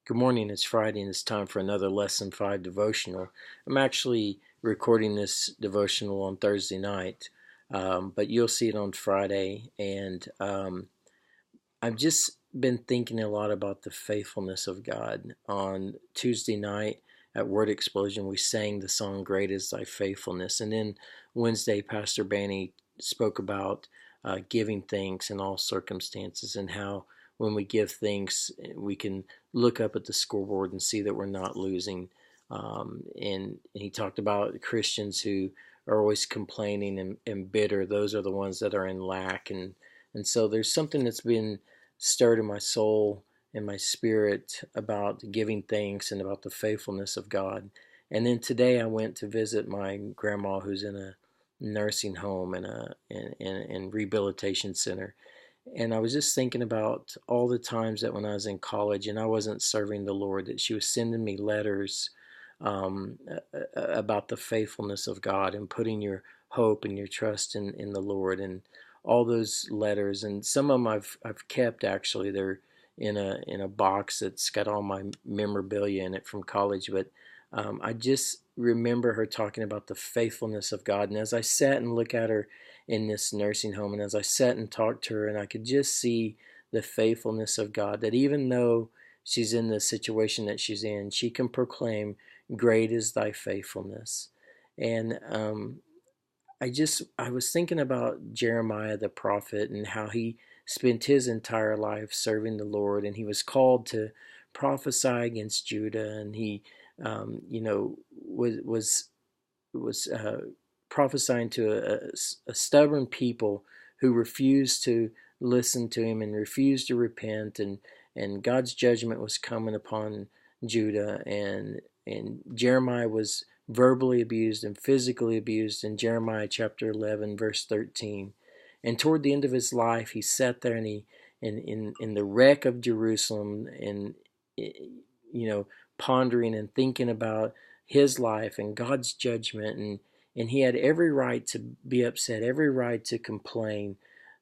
Good morning, it's Friday and it's time for another Lesson 5 devotional. I'm actually recording this devotional on Thursday night, but you'll see it on Friday. And I've just been thinking a lot about the faithfulness of God. On Tuesday night at Word Explosion, we sang the song, Great is Thy Faithfulness. And then Wednesday, Pastor Banny spoke about giving thanks in all circumstances and how when we give thanks, we can look up at the scoreboard and see that we're not losing. And he talked about Christians who are always complaining and bitter. Those are the ones that are in lack. And so there's something that's been stirred in my soul and my spirit about giving thanks and about the faithfulness of God. And then today I went to visit my grandma who's in a nursing home and rehabilitation center. And I was just thinking about all the times that when I was in college and I wasn't serving the Lord, that she was sending me letters um, about the faithfulness of God and putting your hope and your trust in the Lord, and all those letters. And some of them I've kept. Actually, they're in a box that's got all my memorabilia in it from college. But I just remember her talking about the faithfulness of God. And as I sat and looked at her in this nursing home, and as I sat and talked to her, and I could just see the faithfulness of God, that even though she's in the situation that she's in, she can proclaim, Great is thy faithfulness. And I was thinking about Jeremiah the prophet and how he spent his entire life serving the Lord, and he was called to prophesy against Judah, and he, was prophesying to a stubborn people who refused to listen to him and refused to repent, and God's judgment was coming upon Judah, and Jeremiah was verbally abused and physically abused in Jeremiah chapter 11 verse 13. And toward the end of his life, he sat there and he in the wreck of Jerusalem, and pondering and thinking about his life and God's judgment, and he had every right to be upset, every right to complain,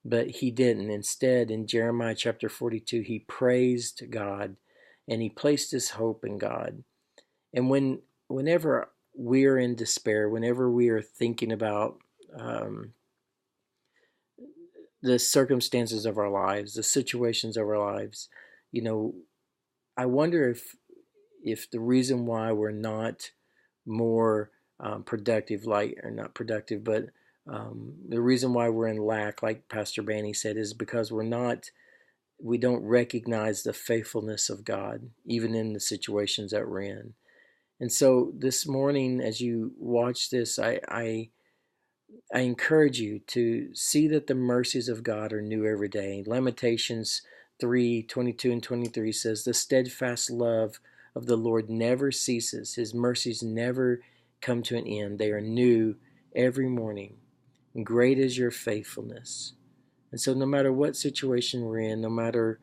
but he didn't. Instead, in Jeremiah chapter 42, he praised God and he placed his hope in God. And whenever we are in despair, whenever we are thinking about the circumstances of our lives, the situations of our lives, you know, I wonder if the reason why we're not more productive, like, or not productive, but the reason why we're in lack, like Pastor Banny said, is because we don't recognize the faithfulness of God, even in the situations that we're in. And so this morning, as you watch this, I encourage you to see that the mercies of God are new every day. Lamentations 3:22 and 23 says, The steadfast love of the Lord never ceases. His mercies never come to an end. They are new every morning. And great is your faithfulness. And so no matter what situation we're in, no matter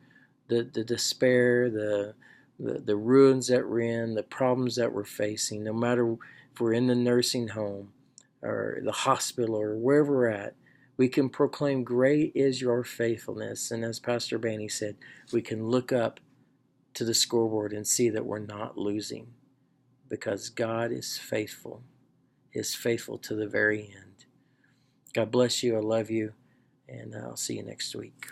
the despair, the ruins that we're in, the problems that we're facing, no matter if we're in the nursing home or the hospital or wherever we're at, we can proclaim, Great is your faithfulness. And as Pastor Banny said, we can look up to the scoreboard and see that we're not losing, because God is faithful. He is faithful to the very end. God bless you. I love you. And I'll see you next week.